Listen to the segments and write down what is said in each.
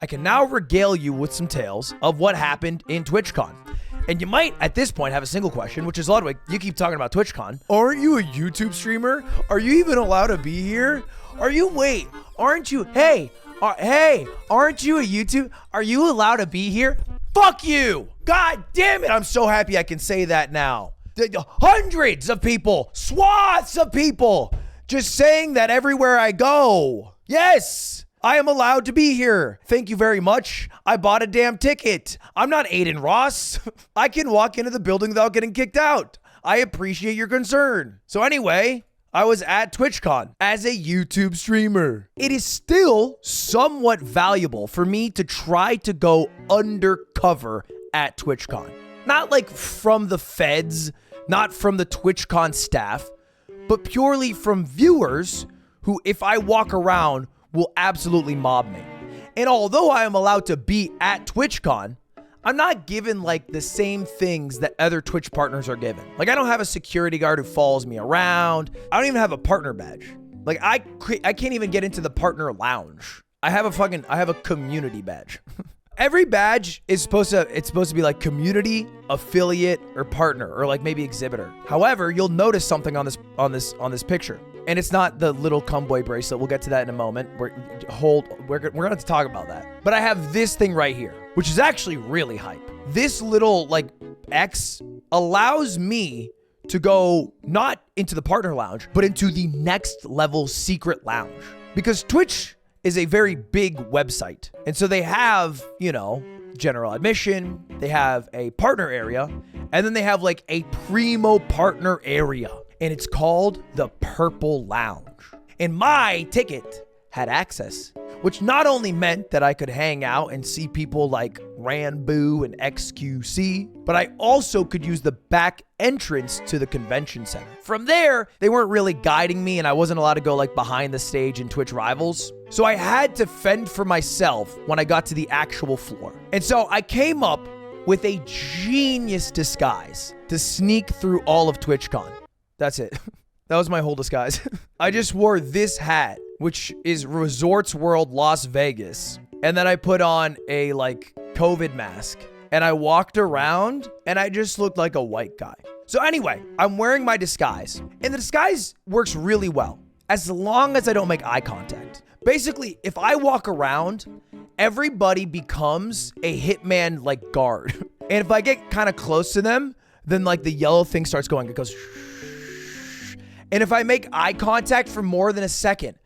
I can now regale you with some tales of what happened in TwitchCon. And you might, at this point, have a single question, which is, Ludwig, you keep talking about TwitchCon. Aren't you a YouTube streamer? Are you even allowed to be here? Aren't you a YouTube? Are you allowed to be here? Fuck you! God damn it, I'm so happy I can say that now. Hundreds of people, swaths of people, just saying that everywhere I go. Yes! I am allowed to be here. Thank you very much. I bought a damn ticket. I'm not Aiden Ross. I can walk into the building without getting kicked out. I appreciate your concern. So anyway, I was at TwitchCon as a YouTube streamer. It is still somewhat valuable for me to try to go undercover at TwitchCon. Not like from the feds, not from the TwitchCon staff, but purely from viewers who, if I walk around, will absolutely mob me. And although I am allowed to be at TwitchCon, I'm not given like the same things that other Twitch partners are given. Like I don't have a security guard who follows me around. I don't even have a partner badge. Like I can't even get into the partner lounge. I have a community badge. Every badge is supposed to be like community, affiliate, or partner, or like maybe exhibitor. However, you'll notice something on this picture. And it's not the little cumboy bracelet. We'll get to that in a moment. We're gonna have to talk about that. But I have this thing right here, which is actually really hype. This little like X allows me to go not into the partner lounge, but into the next level secret lounge. Because Twitch is a very big website. And so they have, you know, general admission, they have a partner area, and then they have like a primo partner area. And it's called the Purple Lounge. And my ticket had access, which not only meant that I could hang out and see people like Ranboo and XQC, but I also could use the back entrance to the convention center. From there, they weren't really guiding me and I wasn't allowed to go like behind the stage in Twitch Rivals. So I had to fend for myself when I got to the actual floor. And so I came up with a genius disguise to sneak through all of TwitchCon. That's it. That was my whole disguise. I just wore this hat, which is Resorts World Las Vegas. And then I put on a like COVID mask and I walked around and I just looked like a white guy. So anyway, I'm wearing my disguise and the disguise works really well as long as I don't make eye contact. Basically, if I walk around, everybody becomes a hitman like guard. And if I get kind of close to them, then like the yellow thing starts going. It goes and if I make eye contact for more than a second,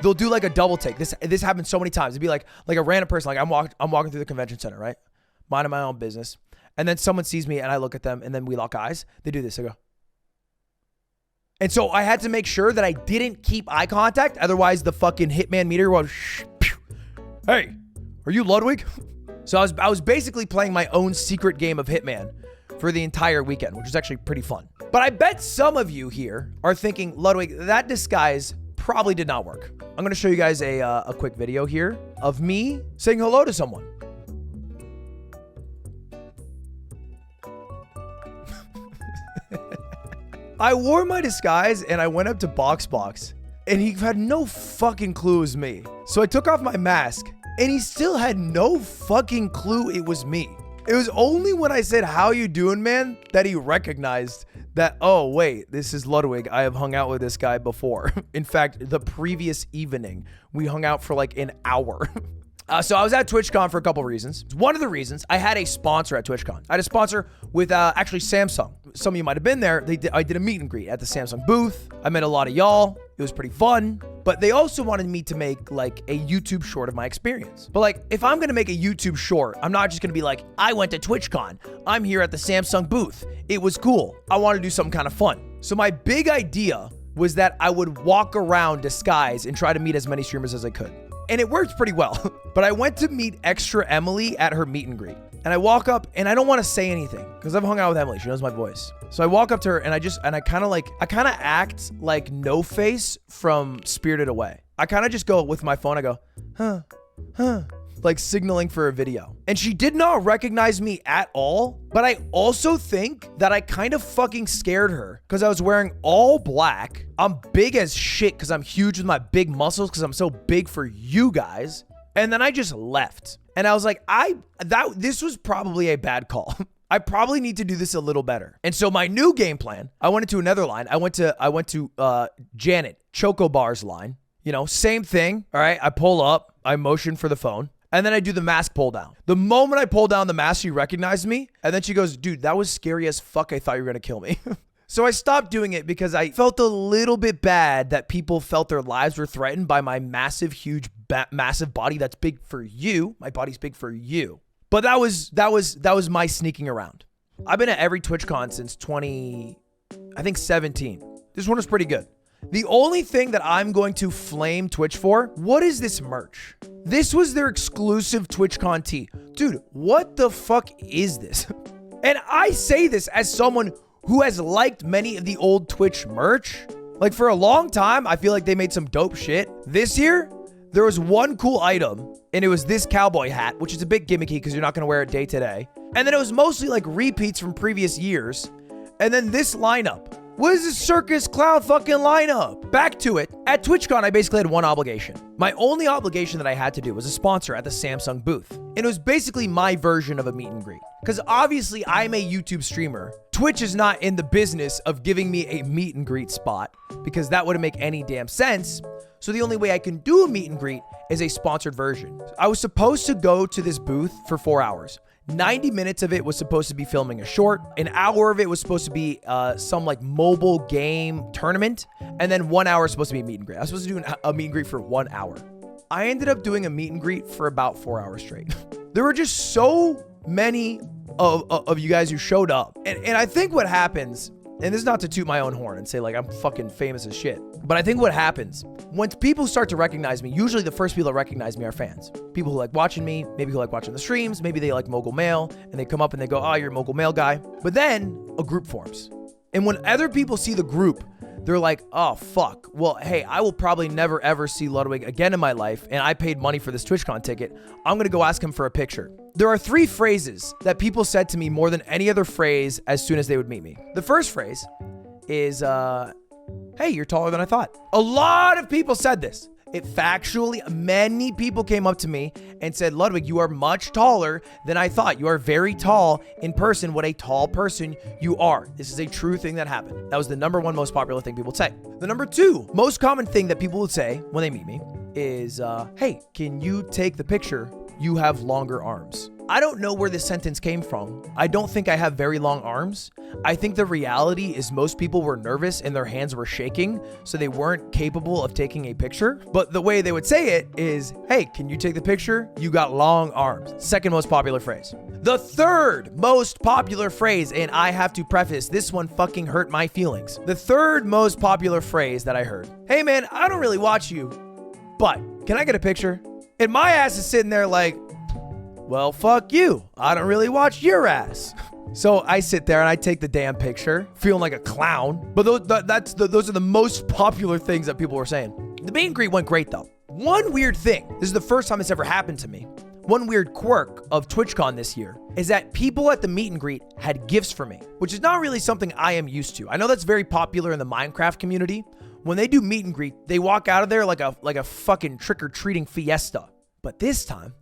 they'll do like a double take. This happens so many times. It'd be like a random person, like I'm walking through the convention center, right? Minding my own business. And then someone sees me and I look at them and then we lock eyes. They do this, they go. And so I had to make sure that I didn't keep eye contact. Otherwise the fucking hitman meter was, hey, are you Ludwig? So I was basically playing my own secret game of Hitman for the entire weekend, which was actually pretty fun. But I bet some of you here are thinking, Ludwig, that disguise probably did not work. I'm gonna show you guys a quick video here of me saying hello to someone. I wore my disguise and I went up to Box and he had no fucking clue it was me. So I took off my mask and he still had no fucking clue it was me. It was only when I said, how you doing, man, that he recognized that, oh, wait, this is Ludwig. I have hung out with this guy before. In fact, the previous evening, we hung out for like an hour. So I was at TwitchCon for a couple reasons. One of the reasons, I had a sponsor at TwitchCon. I had a sponsor with actually Samsung. Some of you might have been there. I did a meet and greet at the Samsung booth. I met a lot of y'all. It was pretty fun. But they also wanted me to make like a YouTube short of my experience. But like, if I'm gonna make a YouTube short, I'm not just gonna be like, I went to TwitchCon. I'm here at the Samsung booth. It was cool. I want to do something kind of fun. So my big idea was that I would walk around disguised and try to meet as many streamers as I could. And it worked pretty well. But I went to meet Extra Emily at her meet and greet. And I walk up and I don't want to say anything because I've hung out with Emily. She knows my voice. So I walk up to her and I kind of act like No Face from Spirited Away. I kind of just go with my phone. I go, like signaling for a video. And she did not recognize me at all. But I also think that I kind of fucking scared her because I was wearing all black. I'm big as shit because I'm huge with my big muscles because I'm so big for you guys. And then I just left. And I was like, this was probably a bad call. I probably need to do this a little better. And so my new game plan, I went into another line. I went to Janet Chocobar's line. You know, same thing. All right. I pull up, I motion for the phone, and then I do the mask pull down. The moment I pull down the mask, she recognized me. And then she goes, dude, that was scary as fuck. I thought you were going to kill me. So I stopped doing it because I felt a little bit bad that people felt their lives were threatened by my massive, huge, massive body that's big for you. My body's big for you. But that was my sneaking around. I've been at every TwitchCon since 17. This one was pretty good. The only thing that I'm going to flame Twitch for, what is this merch? This was their exclusive TwitchCon tee. Dude, what the fuck is this? And I say this as someone who has liked many of the old Twitch merch. Like for a long time, I feel like they made some dope shit. This year, there was one cool item, and it was this cowboy hat, which is a bit gimmicky because you're not going to wear it day to day. And then it was mostly like repeats from previous years. And then this lineup. What is this circus clown fucking lineup? Back to it. At TwitchCon, I basically had one obligation. My only obligation that I had to do was a sponsor at the Samsung booth. And it was basically my version of a meet and greet. Because obviously I'm a YouTube streamer. Twitch is not in the business of giving me a meet and greet spot because that wouldn't make any damn sense. So the only way I can do a meet and greet is a sponsored version. I was supposed to go to this booth for 4 hours. 90 minutes of it was supposed to be filming a short. An hour of it was supposed to be some like mobile game tournament. And then 1 hour is supposed to be a meet and greet. I was supposed to do a meet and greet for 1 hour. I ended up doing a meet and greet for about 4 hours straight. There were just so many of you guys who showed up. And I think what happens, and this is not to toot my own horn and say like I'm fucking famous as shit, but I think what happens, once people start to recognize me, usually the first people that recognize me are fans. People who like watching me, maybe who like watching the streams, maybe they like Mogul Mail, and they come up and they go, oh, you're a Mogul Mail guy. But then a group forms. And when other people see the group, they're like, oh, fuck. Well, hey, I will probably never, ever see Ludwig again in my life, and I paid money for this TwitchCon ticket. I'm going to go ask him for a picture. There are 3 phrases that people said to me more than any other phrase as soon as they would meet me. The first phrase is, hey, you're taller than I thought. A lot of people said this. It factually, many people came up to me and said, Ludwig, you are much taller than I thought. You are very tall in person. What a tall person you are. This is a true thing that happened. That was the #1 most popular thing people would say. The #2 most common thing that people would say when they meet me is, hey, can you take the picture? You have longer arms. I don't know where this sentence came from. I don't think I have very long arms. I think the reality is most people were nervous and their hands were shaking, so they weren't capable of taking a picture. But the way they would say it is, hey, can you take the picture? You got long arms. Second most popular phrase. The third most popular phrase, and I have to preface, this one fucking hurt my feelings. The third most popular phrase that I heard, hey man, I don't really watch you, but can I get a picture? And my ass is sitting there like, well, fuck you. I don't really watch your ass. So I sit there and I take the damn picture, feeling like a clown. But those are the most popular things that people were saying. The meet and greet went great though. One weird thing, this is the first time it's ever happened to me. One weird quirk of TwitchCon this year is that people at the meet and greet had gifts for me, which is not really something I am used to. I know that's very popular in the Minecraft community. When they do meet and greet, they walk out of there like a fucking trick-or-treating fiesta. But this time,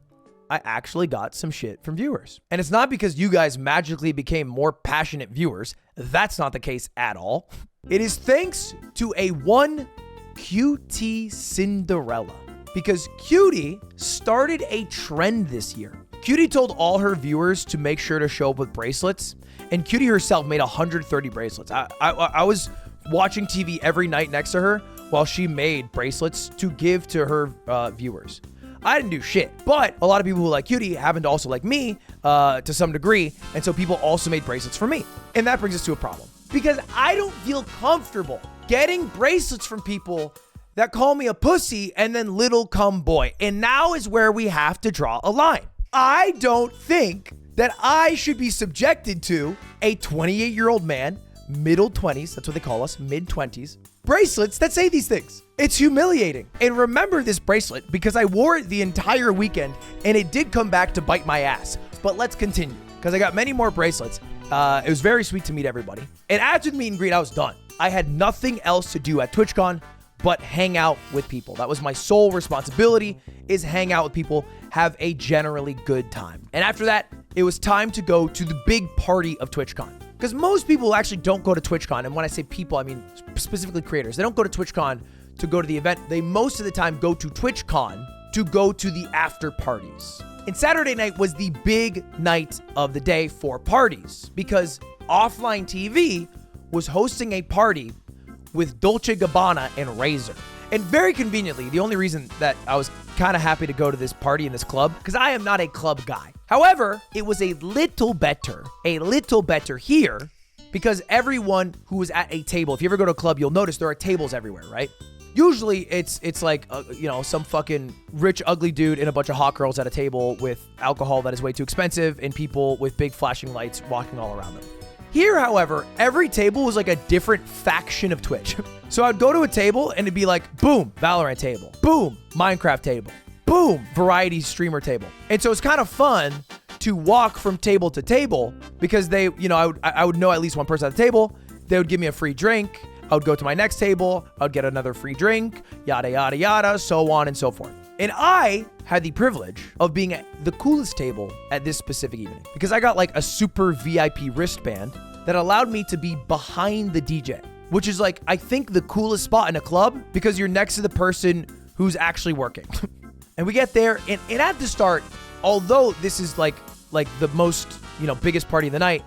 I actually got some shit from viewers. And it's not because you guys magically became more passionate viewers. That's not the case at all. It is thanks to a one QT Cinderella. Because Cutie started a trend this year. Cutie told all her viewers to make sure to show up with bracelets. And Cutie herself made 130 bracelets. I was watching TV every night next to her while she made bracelets to give to her viewers. I didn't do shit, but a lot of people who like Cutie happen to also like me to some degree, and so people also made bracelets for me. And that brings us to a problem. Because I don't feel comfortable getting bracelets from people that call me a pussy and then little cum boy. And now is where we have to draw a line. I don't think that I should be subjected to a 28-year-old man, middle 20s, that's what they call us, mid-20s, bracelets that say these things. It's humiliating. And remember this bracelet because I wore it the entire weekend and it did come back to bite my ass. But let's continue because I got many more bracelets. It was very sweet to meet everybody. And after the meet and greet, I was done. I had nothing else to do at TwitchCon but hang out with people. That was my sole responsibility, is hang out with people, have a generally good time. And after that, it was time to go to the big party of TwitchCon. Because most people actually don't go to TwitchCon. And when I say people, I mean specifically creators. They don't go to TwitchCon to go to the event. They most of the time go to TwitchCon to go to the after parties. And Saturday night was the big night of the day for parties because Offline TV was hosting a party with Dolce & Gabbana and Razer. And very conveniently, the only reason that I was kind of happy to go to this party in this club, because I am not a club guy. However, it was a little better here because everyone who was at a table, if you ever go to a club, you'll notice there are tables everywhere, right? Usually it's like, some fucking rich, ugly dude and a bunch of hot girls at a table with alcohol that is way too expensive and people with big flashing lights walking all around them. Here, however, every table was like a different faction of Twitch. So I'd go to a table and it'd be like, boom, Valorant table, boom, Minecraft table, boom, variety streamer table. And so it's kind of fun to walk from table to table because they, I would know at least one person at the table. They would give me a free drink. I would go to my next table. I would get another free drink, yada, yada, yada, so on and so forth. And I had the privilege of being at the coolest table at this specific evening because I got like a super VIP wristband that allowed me to be behind the DJ, which is like, I think the coolest spot in a club because you're next to the person who's actually working. And we get there and at the start, although this is like the most, biggest party of the night,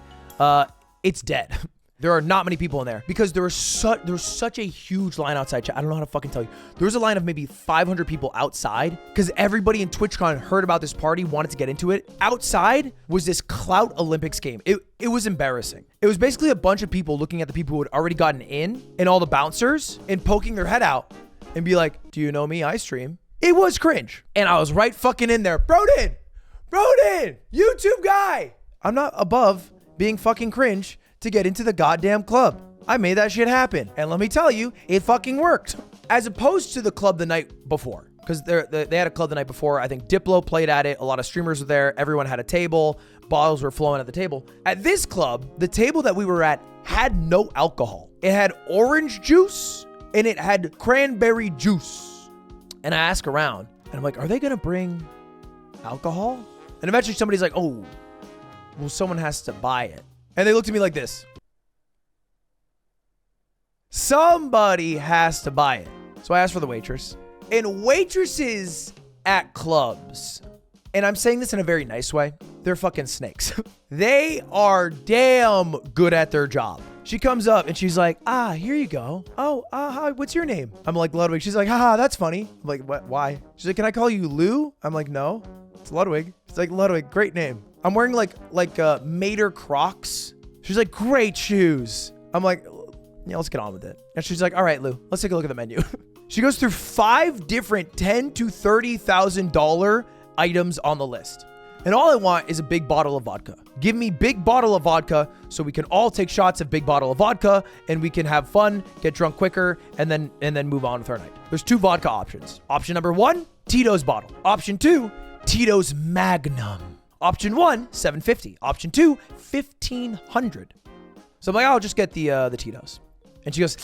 it's dead. There are not many people in there because there was such a huge line outside. I don't know how to fucking tell you. There was a line of maybe 500 people outside because everybody in TwitchCon heard about this party, wanted to get into it. Outside was this Clout Olympics game. It was embarrassing. It was basically a bunch of people looking at the people who had already gotten in and all the bouncers and poking their head out and be like, do you know me? I stream. It was cringe. And I was right fucking in there. Broden, YouTube guy. I'm not above being fucking cringe to get into the goddamn club. I made that shit happen. And let me tell you, it fucking worked. As opposed to the club the night before. Because they had a club the night before. I think Diplo played at it. A lot of streamers were there. Everyone had a table. Bottles were flowing at the table. At this club, the table that we were at had no alcohol. It had orange juice and it had cranberry juice. And I ask around and I'm like, are they gonna bring alcohol? And eventually somebody's like, oh, well, someone has to buy it. And they looked at me like this. Somebody has to buy it. So I asked for the waitress. And waitresses at clubs, and I'm saying this in a very nice way, they're fucking snakes. They are damn good at their job. She comes up and she's like, here you go. Oh, hi, what's your name? I'm like, Ludwig. She's like, haha, that's funny. I'm like, what? Why? She's like, can I call you Lou? I'm like, no, it's Ludwig. She's like, Ludwig, great name. I'm wearing like Mater Crocs. She's like, great shoes. I'm like, yeah, let's get on with it. And she's like, all right, Lou, let's take a look at the menu. She goes through 5 different $10,000 to $30,000 items on the list. And all I want is a big bottle of vodka. Give me big bottle of vodka so we can all take shots of big bottle of vodka and we can have fun, get drunk quicker, and then move on with our night. There's 2 vodka options. Option number 1, Tito's bottle. Option 2, Tito's Magnum. Option 1, $750. Option 2, $1,500. So I'm like, I'll just get the Tito's. And she goes,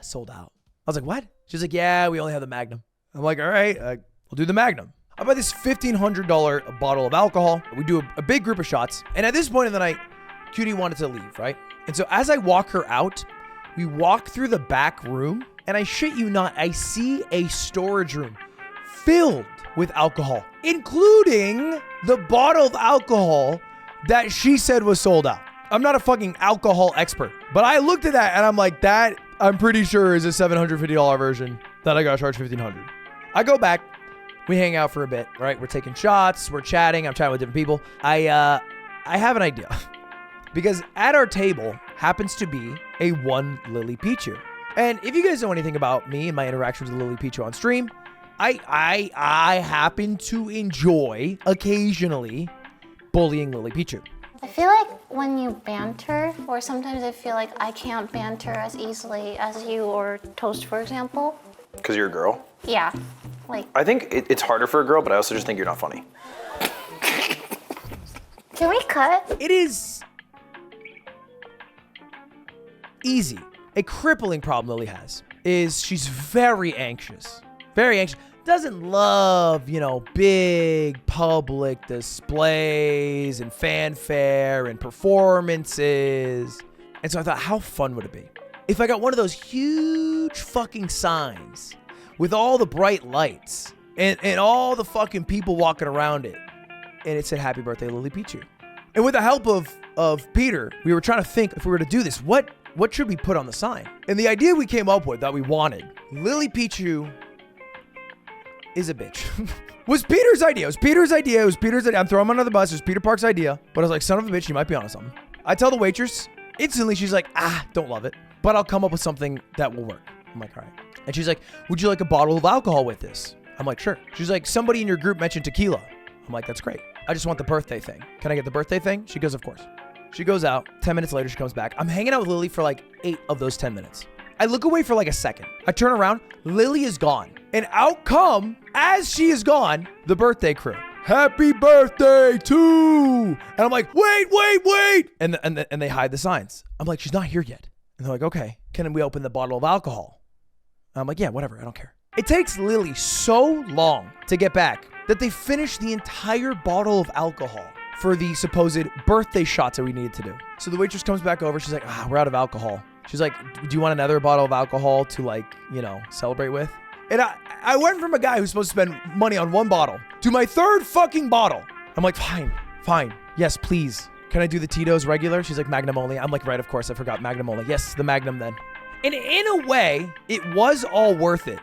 sold out. I was like, what? She's like, yeah, we only have the Magnum. I'm like, all right, we'll do the Magnum. I buy this $1,500 bottle of alcohol. We do a big group of shots. And at this point in the night, Cutie wanted to leave, right? And so as I walk her out, we walk through the back room. And I shit you not, I see a storage room filled with alcohol, including the bottle of alcohol that she said was sold out. I'm not a fucking alcohol expert, but I looked at that and I'm like, that I'm pretty sure is a $750 version that I got charged $1,500. I go back, we hang out for a bit, right? We're taking shots, we're chatting, I'm chatting with different people. I have an idea because at our table happens to be a one Lily Pichu. And if you guys know anything about me and my interactions with Lily Pichu on stream, I happen to enjoy occasionally bullying Lily Pichu. I feel like when you banter, or sometimes I feel like I can't banter as easily as you or Toast, for example. Because you're a girl? Yeah, like. I think it's harder for a girl, but I also just think you're not funny. Can we cut? It is easy. A crippling problem Lily has is she's very anxious. Very anxious. Doesn't love, you know, big public displays and fanfare and performances. And so I thought, how fun would it be if I got one of those huge fucking signs with all the bright lights and all the fucking people walking around it, and it said, "Happy birthday, Lily Pichu." And with the help of Peter, we were trying to think, if we were to do this, what should we put on the sign? And the idea we came up with that we wanted, Lily Pichu is a bitch. was Peter's idea. It was Peter's idea. I'm throwing him under the bus. It was Peter Park's idea. But I was like, son of a bitch, you might be onto something. I tell the waitress, instantly she's like, don't love it, but I'll come up with something that will work. I'm like, all right. And she's like, would you like a bottle of alcohol with this? I'm like, sure. She's like, somebody in your group mentioned tequila. I'm like, that's great. I just want the birthday thing. Can I get the birthday thing? She goes, of course. She goes out. 10 minutes later, she comes back. I'm hanging out with Lily for like 8 of those 10 minutes. I look away for like a second. I turn around. Lily is gone. And out come, as she is gone, the birthday crew. Happy birthday to... And I'm like, wait. And they hide the signs. I'm like, she's not here yet. And they're like, okay, can we open the bottle of alcohol? And I'm like, yeah, whatever. I don't care. It takes Lily so long to get back that they finished the entire bottle of alcohol for the supposed birthday shots that we needed to do. So the waitress comes back over. She's like, we're out of alcohol. She's like, do you want another bottle of alcohol to, like, you know, celebrate with? And I went from a guy who's supposed to spend money on 1 bottle to my 3rd fucking bottle. I'm like, fine. Yes, please. Can I do the Tito's regular? She's like, Magnum only. I'm like, right, of course. I forgot Magnum only. Yes, the Magnum then. And in a way, it was all worth it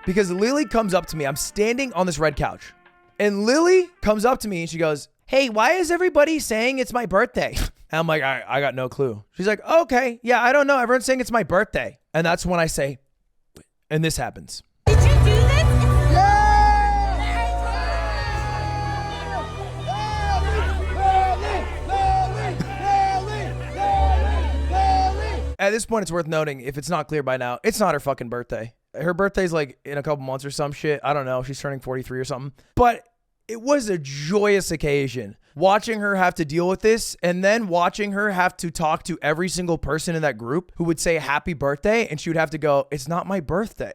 because Lily comes up to me. I'm standing on this red couch. And Lily comes up to me and she goes, hey, why is everybody saying it's my birthday? And I'm like, I got no clue. She's like, okay, yeah, I don't know. Everyone's saying it's my birthday. And that's when I say, and this happens. Did you do this? At this point, it's worth noting, if it's not clear by now, it's not her fucking birthday. Her birthday's like in a couple months or some shit. I don't know. She's turning 43 or something. But it was a joyous occasion watching her have to deal with this and then watching her have to talk to every single person in that group who would say happy birthday and she would have to go, it's not my birthday.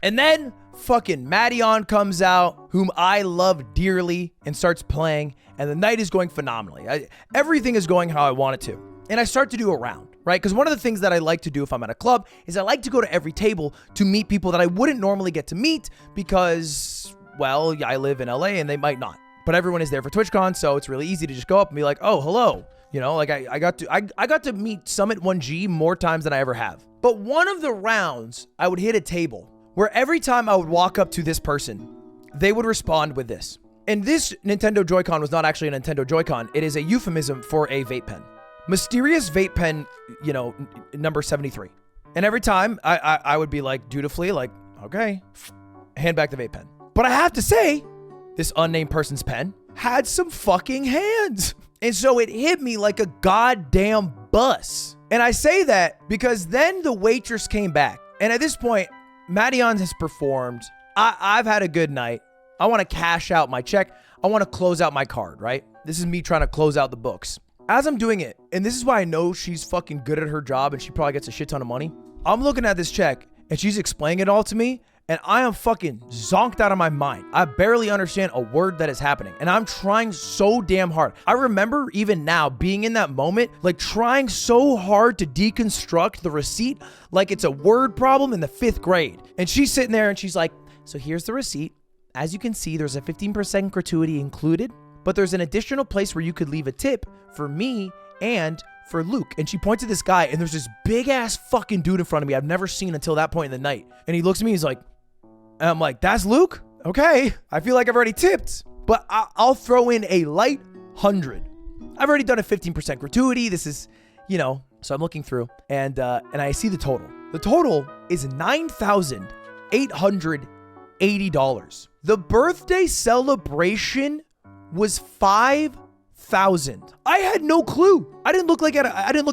And then fucking Maddion comes out, whom I love dearly, and starts playing, and the night is going phenomenally. Everything is going how I want it to. And I start to do a round, right? Because one of the things that I like to do if I'm at a club is I like to go to every table to meet people that I wouldn't normally get to meet because, well, I live in LA and they might not. But everyone is there for TwitchCon, so it's really easy to just go up and be like, oh, hello. You know, like I got to meet Summit 1G more times than I ever have. But one of the rounds, I would hit a table where every time I would walk up to this person, they would respond with this. And this Nintendo Joy-Con was not actually a Nintendo Joy-Con. It is a euphemism for a vape pen. Mysterious vape pen, you know, number 73. And every time I would be like dutifully like, okay, hand back the vape pen. But I have to say, this unnamed person's pen had some fucking hands. And so it hit me like a goddamn bus. And I say that because then the waitress came back. And at this point, Maddion has performed. I've had a good night. I want to cash out my check. I want to close out my card, right? This is me trying to close out the books. As I'm doing it, and this is why I know she's fucking good at her job and she probably gets a shit ton of money. I'm looking at this check and she's explaining it all to me and I am fucking zonked out of my mind. I barely understand a word that is happening and I'm trying so damn hard. I remember even now being in that moment, like trying so hard to deconstruct the receipt like it's a word problem in the 5th grade. And she's sitting there and she's like, so here's the receipt. As you can see, there's a 15% gratuity included, but there's an additional place where you could leave a tip for me and for Luke. And she points at this guy and there's this big ass fucking dude in front of me I've never seen until that point in the night. And he looks at me, he's like, and I'm like, that's Luke? Okay. I feel like I've already tipped, but I'll throw in a light 100. I've already done a 15% gratuity. This is, you know, so I'm looking through and I see the total. The total is $9,880. The birthday celebration was $5,000. I had no clue. I didn't look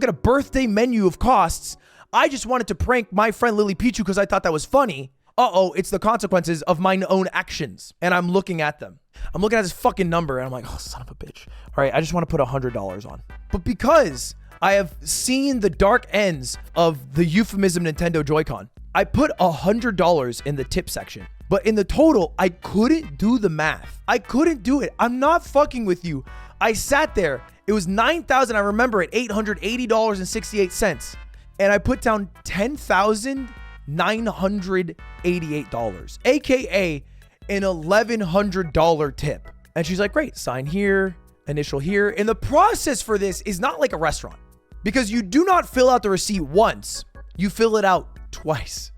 at a birthday menu of costs. I just wanted to prank my friend Lily Pichu because I thought that was funny. It's the consequences of my own actions. And I'm looking at them. I'm looking at this fucking number and I'm like, oh, son of a bitch. All right, I just want to put $100 on. But because I have seen the dark ends of the euphemism Nintendo Joy-Con, I put $100 in the tip section, but in the total, I couldn't do the math. I couldn't do it. I'm not fucking with you. I sat there. It was $9,000. I remember it, $880.68. And I put down $10,988, AKA an $1,100 tip. And she's like, great, sign here, initial here. And the process for this is not like a restaurant because you do not fill out the receipt once, you fill it out twice.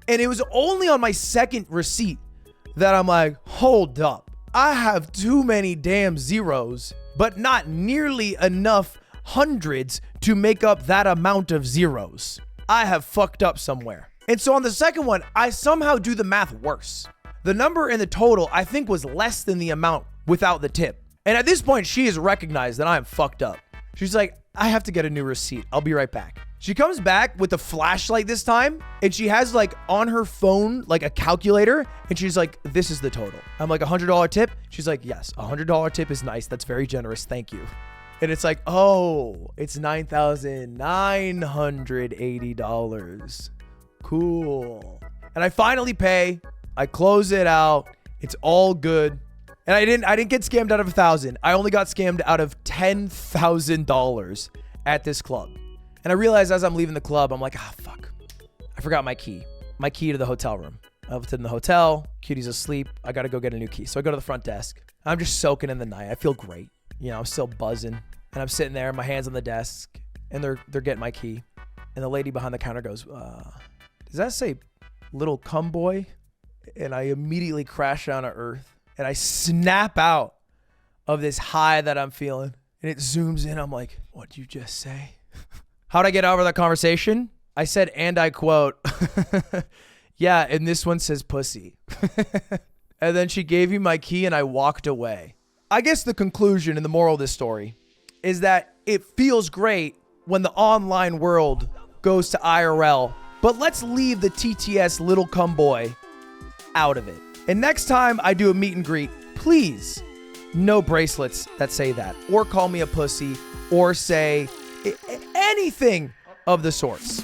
And it was only on my second receipt that I'm like, hold up. I have too many damn zeros, but not nearly enough hundreds to make up that amount of zeros. I have fucked up somewhere. And so on the second one, I somehow do the math worse. The number in the total, I think, was less than the amount without the tip. And at this point, she has recognized that I'm fucked up. She's like, I have to get a new receipt. I'll be right back. She comes back with a flashlight this time, and she has like on her phone, like a calculator, and she's like, this is the total. I'm like, $100 tip? She's like, yes, $100 tip is nice. That's very generous. Thank you. And it's like, oh, it's $9,980. Cool. And I finally pay. I close it out. It's all good. And I didn't get scammed out of 1,000. I only got scammed out of $10,000 at this club. And I realized as I'm leaving the club, I'm like, fuck. I forgot my key to the hotel room. I left it in the hotel. Cutie's asleep. I got to go get a new key. So I go to the front desk. I'm just soaking in the night. I feel great. You know, I'm still buzzing. And I'm sitting there, my hands on the desk, and they're getting my key. And the lady behind the counter goes, does that say little cum boy? And I immediately crash down to earth. And I snap out of this high that I'm feeling. And it zooms in. I'm like, what'd you just say? How'd I get over that conversation? I said, and I quote, yeah, and this one says pussy. And then she gave me my key and I walked away. I guess the conclusion and the moral of this story is that it feels great when the online world goes to IRL, but let's leave the TTS little cum boy out of it. And next time I do a meet and greet, please, no bracelets that say that, or call me a pussy, or say anything of the sorts.